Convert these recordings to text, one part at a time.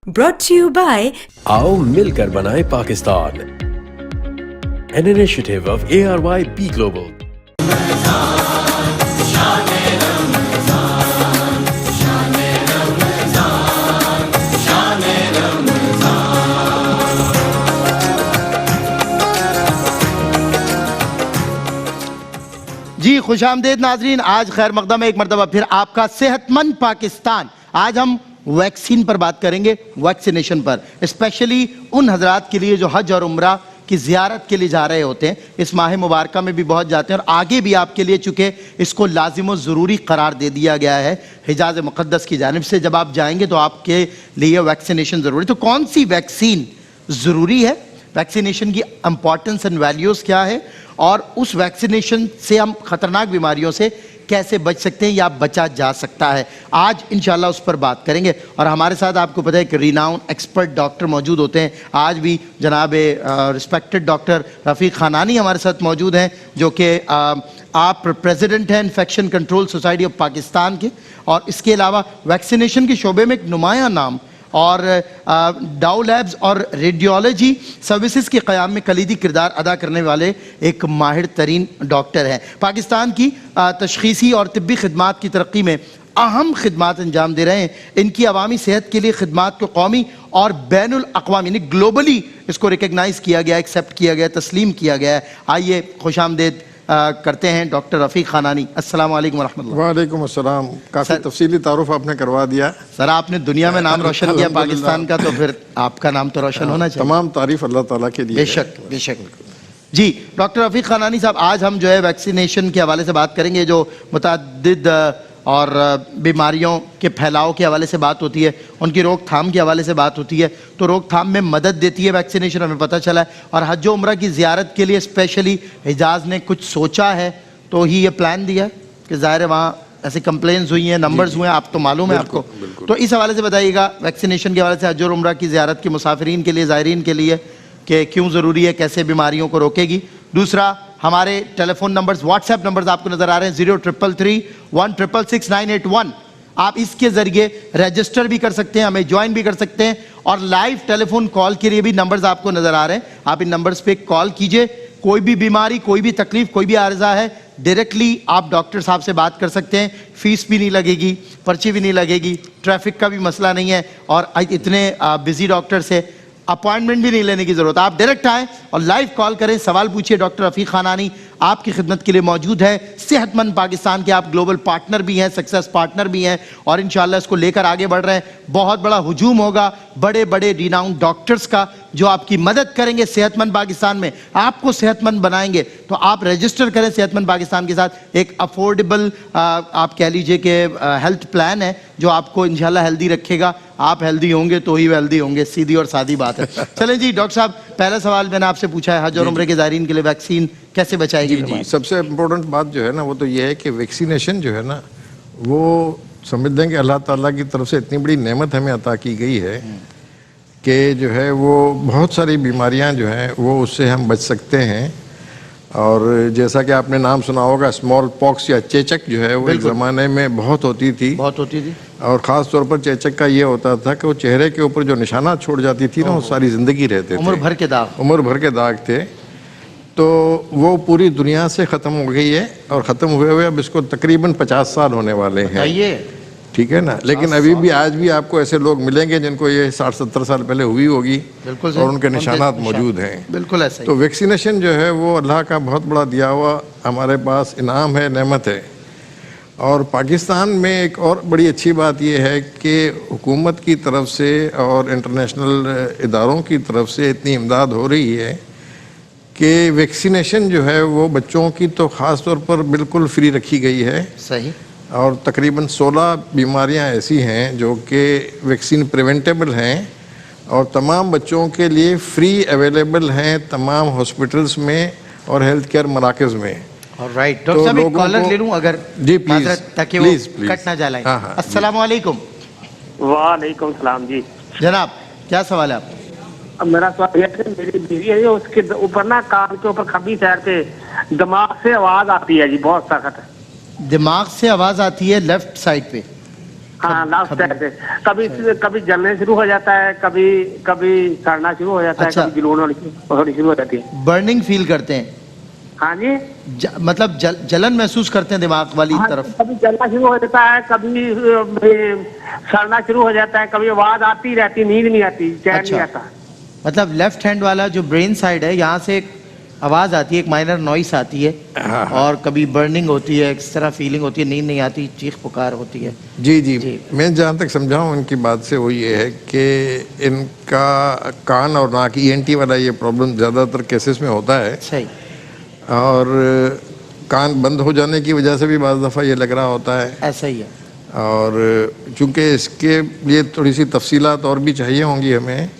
Brought to you by आओ मिलकर बनाएं Pakistan, an initiative of ARYB Global. जी खुशामदीद नाजरीन, आज खैर मकदम एक मरतबा फिर आपका सेहतमंद पाकिस्तान। आज हम वैक्सीन पर बात करेंगे, वैक्सीनेशन पर, स्पेशली उन हजरात के लिए जो हज और उम्रा की ज़ियारत के लिए जा रहे होते हैं। इस माह मुबारक में भी बहुत जाते हैं और आगे भी आपके लिए, चूँकि इसको लाजिम व ज़रूरी करार दे दिया गया है हिजाज़ मुक़द्दस की जानिब से, जब आप जाएंगे तो आपके लिए वैक्सीनेशन ज़रूरी। तो कौन सी वैक्सीन ज़रूरी है, वैक्सीनेशन की इम्पॉर्टेंस एंड वैल्यूज़ क्या है, और उस वैक्सीनेशन से हम ख़तरनाक बीमारियों से कैसे बच सकते हैं या बचा जा सकता है, आज इंशाल्लाह उस पर बात करेंगे। और हमारे साथ आपको पता है कि रिनाउन एक्सपर्ट डॉक्टर मौजूद होते हैं। आज भी जनाब रिस्पेक्टेड डॉक्टर रफ़ीक खानानी हमारे साथ मौजूद हैं, जो कि आप प्रेसिडेंट हैं infection control society of Pakistan के, और इसके अलावा वैक्सीनेशन के शोबे में एक नुमाया नाम और डाउ लैब्स और रेडियोलॉजी सर्विसेज के क़याम में कलीदी किरदार अदा करने वाले एक माहिर तरीन डॉक्टर हैं। पाकिस्तान की तशख़ीसी और तिब्बी खिदमात की तरक्की में अहम खिदमात अंजाम दे रहे हैं। इनकी अवामी सेहत के लिए खिदमात को कौमी और बैनुल अक़वामी यानी ग्लोबली इसको रिकगनाइज़ किया गया, एक्सेप्ट किया गया, तस्लीम किया गया है। आइए खुशामदीद करते हैं डॉक्टर रफ़ीक खानानी। अस्सलाम वालेकुम रहमतुल्लाह। वालेकुम अस्सलाम। काफ़ी तफसीली तारुफ आपने करवा दिया सर। आपने दुनिया में नाम रोशन किया पाकिस्तान का, तो फिर आपका नाम तो रोशन होना चाहिए। तमाम तारीफ अल्लाह ताला के लिए। बेशक बेशक। जी डॉक्टर रफ़ीक खानानी साहब, आज हम जो है वैक्सीनेशन के हवाले से बात करेंगे। जो मुतअद्दिद और बीमारियों के फैलाव के हवाले से बात होती है, उनकी रोकथाम के हवाले से बात होती है, तो रोकथाम में मदद देती है वैक्सीनेशन, हमें पता चला है। और हज व उम्रा की ज़ियारत के लिए स्पेशली हिजाज़ ने कुछ सोचा है, तो ही ये प्लान दिया है कि ज़ाहिर है वहाँ ऐसे कंप्लेंट्स हुई हैं, नंबर्स हुए हैं, आप तो मालूम है आपको। तो इस हवाले से बताइएगा वैक्सीनेशन के हवाले से, हज और उम्रा की ज़ियारत के मुसाफिरीन के लिए, ज़ायरीन के लिए, कि क्यों ज़रूरी है, कैसे बीमारियों को रोकेगी। दूसरा, हमारे टेलीफोन नंबर्स, व्हाट्सएप नंबर्स आपको नज़र आ रहे हैं 0333166691। आप इसके ज़रिए रजिस्टर भी कर सकते हैं, हमें ज्वाइन भी कर सकते हैं, और लाइव टेलीफोन कॉल के लिए भी नंबर्स आपको नज़र आ रहे हैं। आप इन नंबर्स पे कॉल कीजिए। कोई भी बीमारी, कोई भी तकलीफ, कोई भी आर्ज़ा है, डायरेक्टली आप डॉक्टर साहब से बात कर सकते हैं। फ़ीस भी नहीं लगेगी, पर्ची भी नहीं लगेगी, ट्रैफिक का भी मसला नहीं है, और इतने बिजी डॉक्टर से अपॉइंटमेंट भी नहीं लेने की ज़रूरत। आप डायरेक्ट आएँ और लाइव कॉल करें, सवाल पूछिए। डॉक्टर रफ़ीक खानानी आपकी खिदमत के लिए मौजूद है। सेहतमंद पाकिस्तान के आप ग्लोबल पार्टनर भी हैं, सक्सेस पार्टनर भी हैं, और इंशाल्लाह इसको लेकर आगे बढ़ रहे हैं। बहुत बड़ा हुजूम होगा बड़े बड़े रिनाउंड डॉक्टर्स का, जो आपकी मदद करेंगे सेहतमंद पाकिस्तान में, आपको सेहतमंद बनाएंगे। तो आप रजिस्टर करें सेहतमंद पाकिस्तान के साथ। एक अफोर्डेबल आप कह लीजिए कि हेल्थ प्लान है, जो आपको इंशाल्लाह हेल्दी रखेगा। आप हेल्दी होंगे तो ही वेल्दी होंगे, सीधी और सादी बात है। चलें जी डॉक्टर साहब, पहला सवाल मैंने आपसे पूछा है, हज और उम्रे के ज़ायरीन के लिए वैक्सीन कैसे बचाएगी? जी, सबसे इम्पोर्टेंट बात जो है ना, वो तो ये है कि वैक्सीनेशन जो है ना, वो समझ लें कि अल्लाह ताला की तरफ से इतनी बड़ी नेमत हमें अता की गई है कि जो है वो बहुत सारी बीमारियां जो हैं वो उससे हम बच सकते हैं। और जैसा कि आपने नाम सुना होगा, स्मॉल पॉक्स या चेचक जो है वो एक ज़माने में बहुत होती थी, और ख़ास तौर पर चेचक का ये होता था कि वो चेहरे के ऊपर जो निशानात छोड़ जाती थी ना, वो सारी ज़िंदगी रहते थे, उम्र भर के दाग थे। तो वो पूरी दुनिया से ख़त्म हो गई है, और ख़त्म हुए हुए अब इसको तकरीबन 50 साल होने वाले हैं, ठीक है ना। लेकिन अभी भी आज भी आपको ऐसे लोग मिलेंगे जिनको ये 60-70 साल पहले हुई होगी, और उनके निशानात मौजूद हैं। बिल्कुल ऐसा ही। तो वैक्सीनेशन जो है वो अल्लाह का बहुत बड़ा दिया हुआ हमारे पास इनाम है, नेमत है। और पाकिस्तान में एक और बड़ी अच्छी बात यह है कि हुकूमत की तरफ से और इंटरनेशनल इदारों की तरफ से इतनी इमदाद हो रही है कि वैक्सीनेशन जो है वो बच्चों की तो ख़ास तौर पर बिल्कुल फ्री रखी गई है। सही। और तकरीबन 16 बीमारियां ऐसी हैं जो कि वैक्सीन प्रिवेंटेबल हैं, और तमाम बच्चों के लिए फ्री अवेलेबल हैं तमाम हॉस्पिटल्स में और हेल्थ केयर मराकज़ में। राइट डॉक्टर साहब, एक कॉलर ले लूं अगर? जी प्लीज, ताकि वो कट ना जाए। अस्सलाम वालेकुम। वालेकुम सलाम जी। जनाब क्या सवाल है आप? मेरा सवाल है, मेरी बीवी है, उसके ऊपर ना कान के ऊपर खब्बी साइड से दिमाग से आवाज आती है जी, बहुत सख्त। दिमाग से आवाज आती है लेफ्ट साइड पे? हाँ लास्ट टाइम से कभी जलने शुरू हो जाता है, कभी सड़ना शुरू हो जाता है, अच्छा। कभी जलून होनी शुरू हो जाती है। बर्निंग फील करते हैं, हाँ जी। मतलब जलन महसूस करते हैं दिमाग वाली हाँ, तरफ? कभी जलना शुरू हो जाता है, कभी सड़ना शुरू हो जाता है, कभी आवाज आती रहती, नींद नहीं आती, चैन नहीं आता। मतलब लेफ्ट हैंड वाला जो ब्रेन साइड है, यहाँ से एक आवाज आती है, एक माइनर नॉइस आती है, और कभी बर्निंग होती है, इस तरह फीलिंग होती है, नींद नहीं आती, चीख पुकार होती है। जी जी, मैं जहाँ तक समझा हूँ उनकी बात से वो ये है कि इनका कान और नाक ENT वाला ये प्रॉब्लम ज़्यादातर केसेस में होता है, सही। और कान बंद हो जाने की वजह से भी बाज़ दफ़ा ये लग रहा होता है। ऐसा ही है। और चूँकि इसके लिए थोड़ी सी तफसीलात और भी चाहिए होंगी हमें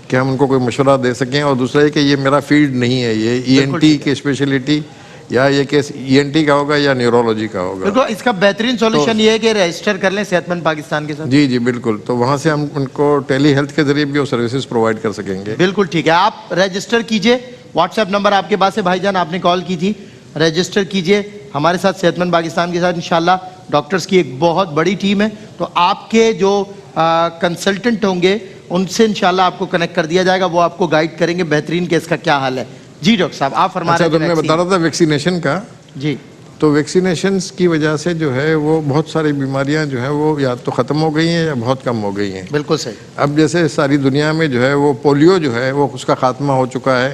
कि हम उनको कोई मशवरा दे सकें। और दूसरा है कि ये मेरा फील्ड नहीं है, ये ENT की स्पेशलिटी, या ये केस ENT का होगा या न्यूरोलॉजी का होगा। बिल्कुल, इसका बेहतरीन सॉल्यूशन ये है कि रजिस्टर कर लें सेहतमंद पाकिस्तान के साथ। जी जी बिल्कुल, तो वहाँ से हम उनको टेली हेल्थ के जरिए भी वो सर्विसेज प्रोवाइड कर सकेंगे। बिल्कुल ठीक है, आप रजिस्टर कीजिए, व्हाट्सएप नंबर आपके पास है भाईजान, आपने कॉल की थी, रजिस्टर कीजिए हमारे साथ सेहतमंद पाकिस्तान के साथ। इंशाल्लाह डॉक्टर्स की एक बहुत बड़ी टीम है, तो आपके जो कंसल्टेंट होंगे उनसे इंशाल्लाह आपको कनेक्ट कर दिया जाएगा, वो आपको गाइड करेंगे बेहतरीन के इसका क्या हाल है। जी डॉक्टर साहब, आप फरमा अच्छा, रहे तो थे मैं बता रहा था वैक्सीनेशन का। जी। तो वैक्सीनेशन की वजह से जो है वो बहुत सारी बीमारियां जो है वो या तो ख़त्म हो गई हैं या बहुत कम हो गई हैं। बिल्कुल सही। अब जैसे सारी दुनिया में जो है वो पोलियो जो है वो उसका खात्मा हो चुका है,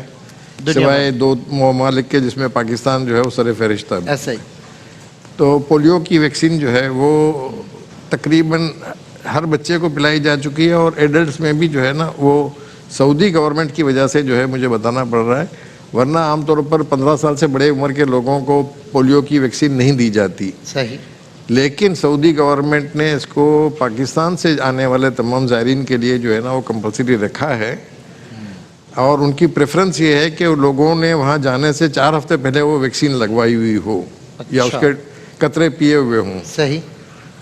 सिवाय 2 ममालिक के जिसमें पाकिस्तान जो है वो सर फहरिस्त है। ऐसा ही। तो पोलियो की वैक्सीन जो है वो तकरीबन हर बच्चे को पिलाई जा चुकी है, और एडल्ट्स में भी जो है ना वो सऊदी गवर्नमेंट की वजह से जो है मुझे बताना पड़ रहा है, वरना आमतौर पर 15 साल से बड़े उम्र के लोगों को पोलियो की वैक्सीन नहीं दी जाती। सही। लेकिन सऊदी गवर्नमेंट ने इसको पाकिस्तान से आने वाले तमाम ज़ायरीन के लिए जो है ना वो कंपलसरी रखा है, और उनकी प्रेफरेंस ये है कि लोगों ने वहाँ जाने से 4 हफ्ते पहले वो वैक्सीन लगवाई हुई हो, या उसके कतरे पिए हुए हों। सही।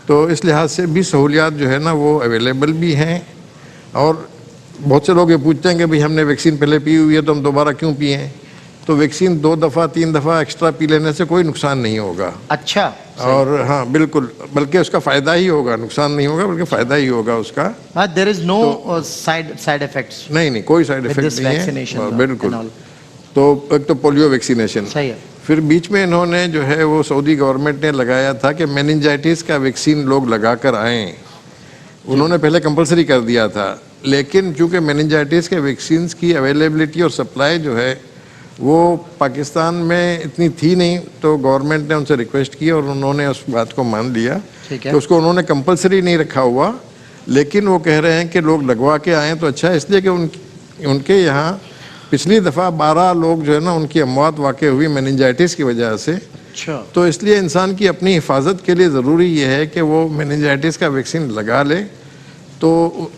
तो इस लिहाज से भी सहूलियात जो है ना वो अवेलेबल भी हैं। और बहुत से लोग ये पूछते हैं कि भाई हमने वैक्सीन पहले पी हुई है तो हम दोबारा क्यों पिए? तो वैक्सीन 2 दफ़ा 3 दफ़ा एक्स्ट्रा पी लेने से कोई नुकसान नहीं होगा। अच्छा। और हाँ बिल्कुल, बल्कि उसका फ़ायदा ही होगा, नुकसान नहीं होगा बल्कि फ़ायदा ही होगा उसका। There is no side effects. नहीं, कोई साइड इफेक्ट नहीं है। बिल्कुल। तो एक तो पोलियो वैक्सीनेशन, सही है। फिर बीच में इन्होंने जो है वो सऊदी गवर्नमेंट ने लगाया था कि मेनिंजाइटिस का वैक्सीन लोग लगा कर आएँ। उन्होंने पहले कंपलसरी कर दिया था, लेकिन चूँकि मेनिंजाइटिस के वैक्सीन की अवेलेबिलिटी और सप्लाई जो है वो पाकिस्तान में इतनी थी नहीं, तो गवर्नमेंट ने उनसे रिक्वेस्ट की और उन्होंने उस बात को मान लिया। तो उसको उन्होंने कंपलसरी नहीं रखा हुआ, लेकिन वो कह रहे हैं कि लोग लगवा के आएँ तो अच्छा है, इसलिए कि उनके यहाँ पिछली दफ़ा 12 लोग जो है ना उनकी अमवात वाक़ हुई मेनिंजाइटिस की वजह से। अच्छा। तो इसलिए इंसान की अपनी हिफाजत के लिए ज़रूरी ये है कि वो मेनिंजाइटिस का वैक्सीन लगा ले। तो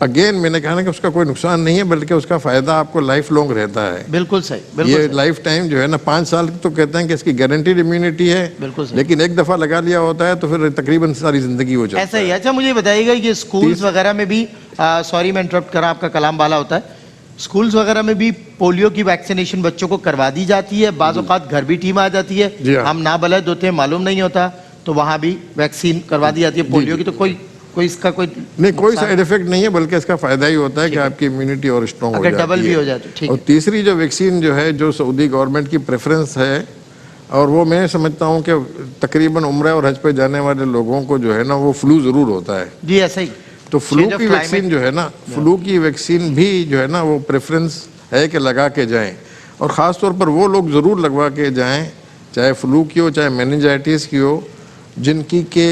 अगेन मैंने कहा ना कि उसका कोई नुकसान नहीं है, बल्कि उसका फ़ायदा आपको लाइफ लॉन्ग रहता है। बिल्कुल सही। बिल्कुल ये सही। लाइफ टाइम जो है ना 5 साल तो कहते हैं कि इसकी गारंटीड इम्यूनिटी है। बिल्कुल सही। लेकिन एक दफ़ा लगा लिया होता है तो फिर तकरीबन सारी ज़िंदगी हो जाती है। ऐसा ही। अच्छा, मुझे बताइएगा ये स्कूल्स वगैरह में भी, सॉरी मैं इंटरप्ट कर रहा हूं, आपका कलाम वाला होता है, स्कूल्स वगैरह में भी पोलियो की वैक्सीनेशन बच्चों को करवा दी जाती है? बाज़ औक़ात घर भी टीम आ जाती है, हम ना बलद होते हैं, मालूम नहीं होता, तो वहाँ भी वैक्सीन करवा दी जाती है पोलियो की। तो कोई इसका कोई नहीं, कोई साइड इफेक्ट नहीं है, बल्कि इसका फायदा ही होता है कि आपकी इम्यूनिटी और स्ट्रॉन्ग हो जाती है। डबल भी हो जाती है। ठीक और है। तीसरी जो वैक्सीन जो है जो सऊदी गवर्नमेंट की प्रेफरेंस है, और वो मैं समझता हूँ कि तकरीबन उम्र और हज पे जाने वाले लोगों को जो है ना वो फ्लू ज़रूर होता है। जी ऐसा ही। तो फ्लू की वैक्सीन जो है ना, फ्लू की वैक्सीन भी जो है ना वो प्रेफरेंस है कि लगा के जाएं, और ख़ास तौर पर वो लोग ज़रूर लगवा के जाएं, चाहे फ्लू की हो चाहे मेनिंजाइटिस की हो, जिनकी के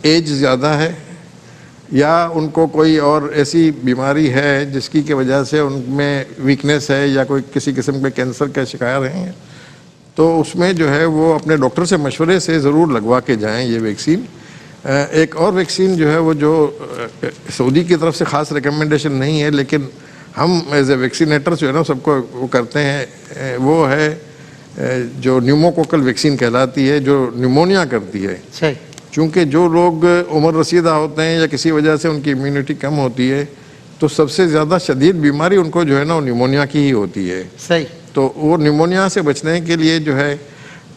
एज ज़्यादा है या उनको कोई और ऐसी बीमारी है जिसकी के वजह से उनमें वीकनेस है, या कोई किसी किस्म के कैंसर का शिकार हैं, तो उसमें जो है वो अपने डॉक्टर से मशवरे से ज़रूर लगवा के जाएं ये वैक्सीन। एक और वैक्सीन जो है वो जो सऊदी की तरफ से ख़ास रिकमेंडेशन नहीं है, लेकिन हम एज ए वैक्सीनेटर जो है ना सबको वो करते हैं, वो है जो न्यूमोकोकल वैक्सीन कहलाती है, जो न्यूमोनिया करती है। सही। चूँकि जो लोग उम्र रसीदा होते हैं या किसी वजह से उनकी इम्यूनिटी कम होती है, तो सबसे ज़्यादा शदीद बीमारी उनको जो है ना वो न्यूमोनिया की ही होती है। सही। तो वो न्यूमोनिया से बचने के लिए जो है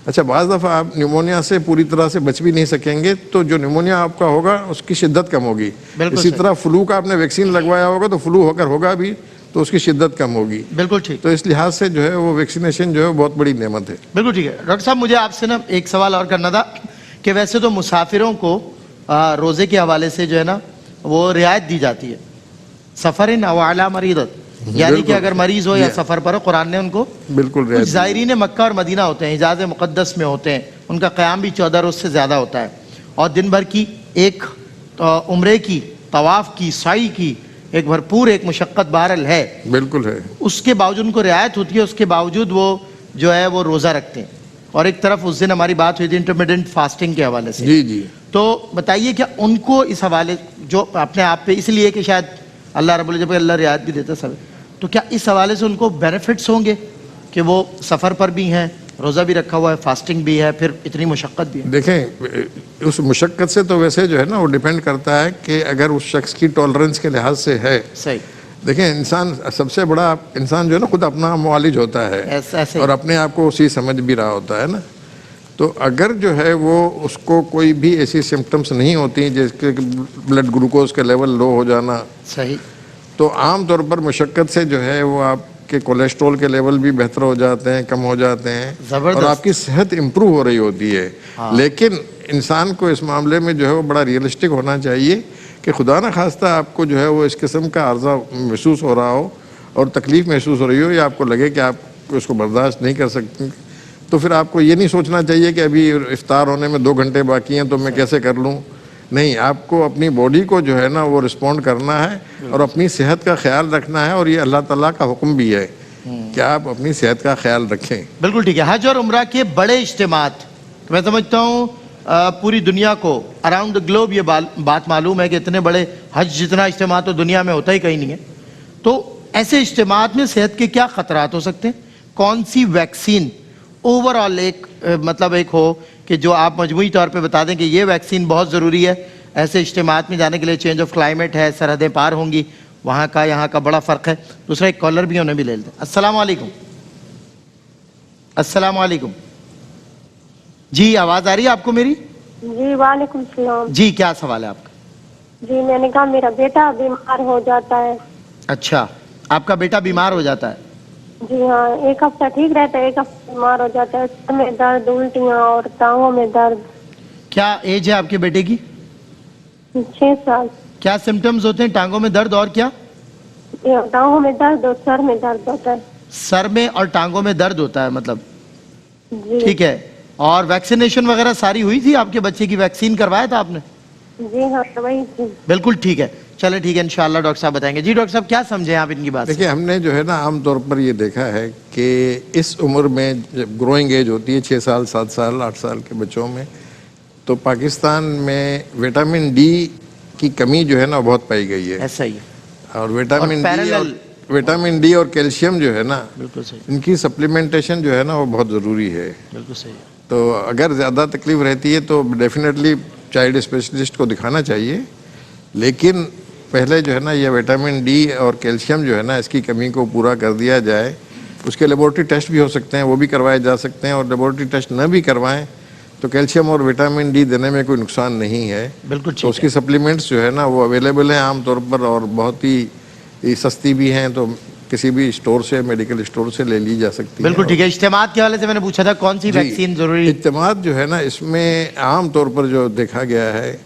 اچھا بعض دفعہ آپ نیمونیا سے پوری طرح سے بچ بھی نہیں سکیں گے، تو جو نیمونیا آپ کا ہوگا اس کی شدت کم ہوگی. بالکل اسی صحیح. طرح فلو کا آپ نے ویکسین لگوایا ہوگا تو فلو ہو کر ہوگا بھی تو اس کی شدت کم ہوگی. بالکل ٹھیک. تو اس لحاظ سے جو ہے وہ ویکسینیشن جو ہے بہت بڑی نعمت ہے. بالکل ٹھیک ہے. ڈاکٹر صاحب مجھے آپ سے نا ایک سوال اور کرنا تھا کہ ویسے تو مسافروں کو روزے کے حوالے سے جو ہے نا وہ رعایت دی جاتی ہے، سفرن او علی مریضت، یعنی کہ اگر مریض ہو یا سفر پر ہو، قرآن نے ان کو بالکل کچھ زائرین مکہ اور مدینہ ہوتے ہیں، حجاز مقدس میں ہوتے ہیں، ان کا قیام بھی 14 روز سے زیادہ ہوتا ہے، اور دن بھر کی ایک عمرے کی، طواف کی، سعی کی ایک بھرپور ایک مشقت بہرحال ہے، بالکل ہے. اس کے باوجود ان کو رعایت ہوتی ہے، اس کے باوجود وہ جو ہے وہ روزہ رکھتے ہیں. اور ایک طرف اس دن ہماری بات ہوئی تھی انٹرمیڈنٹ فاسٹنگ کے حوالے سے. جی جی. تو بتائیے کہ ان کو اس حوالے جو اپنے آپ پہ اس لیے کہ شاید اللہ رب العزت اللہ رعایت بھی دیتا سب، تو کیا اس حوالے سے ان کو بینیفٹس ہوں گے کہ وہ سفر پر بھی ہیں، روزہ بھی رکھا ہوا ہے، فاسٹنگ بھی ہے، پھر اتنی مشقت بھی ہے؟ دیکھیں اس مشقت سے تو ویسے جو ہے نا وہ ڈیپینڈ کرتا ہے کہ اگر اس شخص کی ٹالرنس کے لحاظ سے ہے. صحیح. دیکھیں انسان سب سے بڑا انسان جو ہے نا خود اپنا معالج ہوتا ہے ایسے اور اپنے آپ کو اسی سمجھ بھی رہا ہوتا ہے نا. تو اگر جو ہے وہ اس کو کوئی بھی ایسی سمپٹمس نہیں ہوتی جیسے کہ بلڈ گلوکوز کا لیول لو ہو جانا، صحیح، تو عام طور پر مشقت سے جو ہے وہ آپ کے کولیسٹرول کے لیول بھی بہتر ہو جاتے ہیں، کم ہو جاتے ہیں، زبردست. اور آپ کی صحت امپروو ہو رہی ہوتی ہے. لیکن انسان کو اس معاملے میں جو ہے وہ بڑا ریئلسٹک ہونا چاہیے کہ خدا نہ خواستہ آپ کو جو ہے وہ اس قسم کا عرضہ محسوس ہو رہا ہو اور تکلیف محسوس ہو رہی ہو، یا آپ کو لگے کہ آپ اس کو برداشت نہیں کر سکتے، تو پھر آپ کو یہ نہیں سوچنا چاہیے کہ ابھی افطار ہونے میں 2 گھنٹے باقی ہیں تو میں کیسے کر لوں. نہیں، آپ کو اپنی باڈی کو جو ہے نا وہ رسپونڈ کرنا ہے اور اپنی صحت کا خیال رکھنا ہے، اور یہ اللہ تعالیٰ کا حکم بھی ہے کہ آپ اپنی صحت کا خیال رکھیں. بالکل ٹھیک ہے. حج اور عمرہ کے بڑے اجتماعات، میں سمجھتا ہوں پوری دنیا کو اراؤنڈ دا گلوب یہ بات معلوم ہے کہ اتنے بڑے حج جتنا اجتماع تو دنیا میں ہوتا ہی کہیں نہیں ہے. تو ایسے اجتماعات میں صحت کے کیا خطرات ہو سکتے ہیں؟ کون سی ویکسین اوور آل ایک مطلب ایک ہو کہ جو آپ مجموعی طور پہ بتا دیں کہ یہ ویکسین بہت ضروری ہے ایسے اجتماعات میں جانے کے لیے؟ چینج آف کلائمیٹ ہے، سرحدیں پار ہوں گی، وہاں کا یہاں کا بڑا فرق ہے. دوسرا ایک کالر بھی انہیں بھی لے لیتے ہیں. السلام علیکم. السلام علیکم. جی آواز آ رہی ہے آپ کو میری؟ جی وعلیکم السلام. جی کیا سوال ہے آپ کا؟ جی میں نے کہا میرا بیٹا بیمار ہو جاتا ہے. اچھا، آپ کا بیٹا بیمار ہو جاتا ہے؟ جی ہاں، 1 ہفتہ ٹھیک رہتا ہے، 1 ہفتہ بیمار ہو جاتا ہے، سر میں درد، الٹیاں اور ٹانگوں میں درد. کیا ایج ہے آپ کے بیٹے کی؟ 6 سال. کیا سمٹمز ہوتے ہیں؟ ٹانگوں میں درد اور کیا؟ ٹانگوں میں درد اور سر میں درد ہوتا ہے. سر میں اور ٹانگوں میں درد ہوتا ہے مطلب؟ جی ٹھیک ہے. اور ویکسینیشن وغیرہ ساری ہوئی تھی؟ آپ کے بچے کی ویکسین کروایا تھا آپ نے؟ جی ہاں وہی تھی. بالکل ٹھیک ہے. چلے ٹھیک ہے، انشاءاللہ ڈاکٹر صاحب بتائیں گے. جی ڈاکٹر صاحب کیا سمجھیں آپ ان کی بات سے؟ دیکھیں ہم نے جو ہے نا عام طور پر یہ دیکھا ہے کہ اس عمر میں جب گروئنگ ایج ہوتی ہے 6 سال 7 سال 8 سال کے بچوں میں، تو پاکستان میں وٹامن ڈی کی کمی جو ہے نا بہت پائی گئی ہے. ایسا ہی. اور وٹامن ڈی اور کیلشیم جو ہے نا بالکل صحیح. ان کی سپلیمنٹیشن جو ہے نا وہ بہت ضروری ہے. بالکل صحیح. تو اگر زیادہ تکلیف رہتی ہے تو ڈیفینیٹلی چائلڈ اسپیشلسٹ کو دکھانا چاہیے، لیکن پہلے جو ہے نا یہ وٹامن ڈی اور کیلشیم جو ہے نا اس کی کمی کو پورا کر دیا جائے. اس کے لیبورٹری ٹیسٹ بھی ہو سکتے ہیں، وہ بھی کروائے جا سکتے ہیں، اور لیبورٹری ٹیسٹ نہ بھی کروائیں تو کیلشیم اور وٹامن ڈی دینے میں کوئی نقصان نہیں ہے. بالکل تو اس ٹھیک کی ہے. سپلیمنٹس جو ہے نا وہ اویلیبل ہیں عام طور پر، اور بہت ہی سستی بھی ہیں، تو کسی بھی اسٹور سے، میڈیکل اسٹور سے لے لی جا سکتی ہے. بالکل ٹھیک ہے. اجتماعات کے حوالے سے میں نے پوچھا تھا کون سی ویکسین ضروری؟ اجتماعات جو ہے نا اس میں عام طور پر جو دیکھا گیا ہے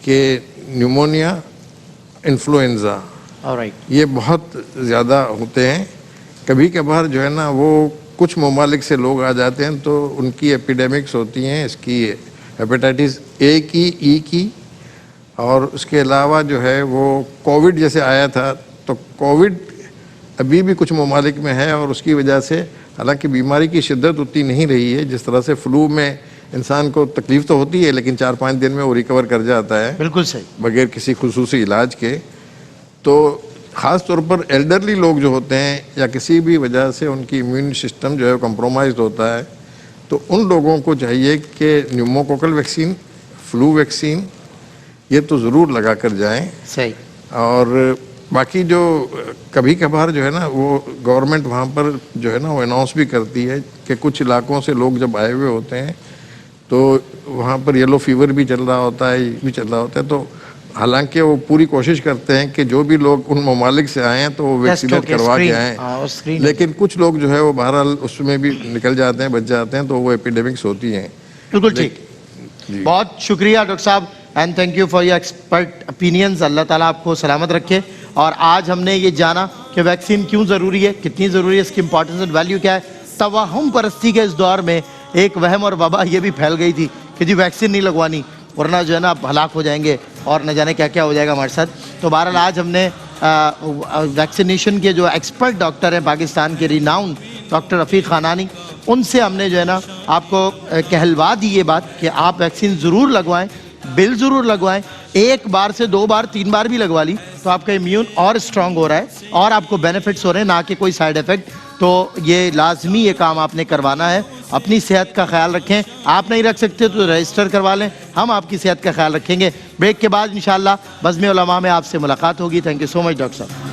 کہ نیومونیا، انفلوئنزا، یہ بہت زیادہ ہوتے ہیں. کبھی کبھار جو ہے نا وہ کچھ ممالک سے لوگ آ جاتے ہیں تو ان کی ایپیڈیمکس ہوتی ہیں، اس کی ہیپیٹائٹس اے کی، ای کی، اور اس کے علاوہ جو ہے وہ کووڈ جیسے آیا تھا تو کووڈ ابھی بھی کچھ ممالک میں ہے، اور اس کی وجہ سے حالانکہ بیماری کی شدت اتنی نہیں رہی ہے جس طرح سے فلو میں انسان کو تکلیف تو ہوتی ہے لیکن 4-5 دن میں وہ ریکور کر جاتا ہے بالکل صحیح بغیر کسی خصوصی علاج کے. تو خاص طور پر ایلڈرلی لوگ جو ہوتے ہیں یا کسی بھی وجہ سے ان کی امیون سسٹم جو ہے کمپرومائزڈ ہوتا ہے، تو ان لوگوں کو چاہیے کہ نیوموکوکل ویکسین، فلو ویکسین یہ تو ضرور لگا کر جائیں. صحیح. اور باقی جو کبھی کبھار جو ہے نا وہ گورنمنٹ وہاں پر جو ہے نا وہ اناؤنس بھی کرتی ہے کہ کچھ علاقوں سے لوگ جب آئے ہوئے ہوتے ہیں تو وہاں پر یلو فیور بھی چل رہا ہوتا ہے، یہ بھی چل رہا ہوتا ہے، تو حالانکہ وہ پوری کوشش کرتے ہیں کہ جو بھی لوگ ان ممالک سے آئے ہیں تو وہ ویکسینیٹ کروا کے آئیں، لیکن کچھ لوگ جو ہے وہ بہرحال اس میں بھی نکل جاتے ہیں، بچ جاتے ہیں، تو وہ ایپیڈیمکس ہوتی ہیں۔ بالکل ٹھیک، بہت شکریہ ڈاکٹر صاحب and thank you for your expert opinions. اللہ تعالیٰ آپ کو سلامت رکھے۔ اور آج ہم نے یہ جانا کہ ویکسین کیوں ضروری ہے، کتنی ضروری ہے، اس کی امپورٹنس اینڈ ویلیو کیا ہے۔ توہم پرستی کے اس دور میں ایک وہم اور وبا یہ بھی پھیل گئی تھی کہ جی ویکسین نہیں لگوانی ورنہ جو ہے نا آپ ہلاک ہو جائیں گے اور نہ جانے کیا کیا ہو جائے گا ہمارے ساتھ۔ تو بہرحال آج ہم نے ویکسینیشن کے جو ایکسپرٹ ڈاکٹر ہیں پاکستان کے ریناؤنڈ ڈاکٹر رفیق خانانی، ان سے ہم نے جو ہے نا آپ کو کہلوا دی یہ بات کہ آپ ویکسین ضرور لگوائیں، بل ضرور لگوائیں، ایک بار سے 2 بار 3 بار بھی لگوا لی تو آپ کا امیون اور اسٹرانگ ہو رہا ہے اور آپ کو بینیفٹس ہو رہے ہیں، نہ کہ کوئی سائیڈ ایفیکٹ۔ تو یہ لازمی یہ کام آپ نے کروانا ہے۔ اپنی صحت کا خیال رکھیں، آپ نہیں رکھ سکتے تو رجسٹر کروا لیں، ہم آپ کی صحت کا خیال رکھیں گے۔ بریک کے بعد انشاءاللہ بزم علماء میں آپ سے ملاقات ہوگی۔ Thank you so much doctor صاحب۔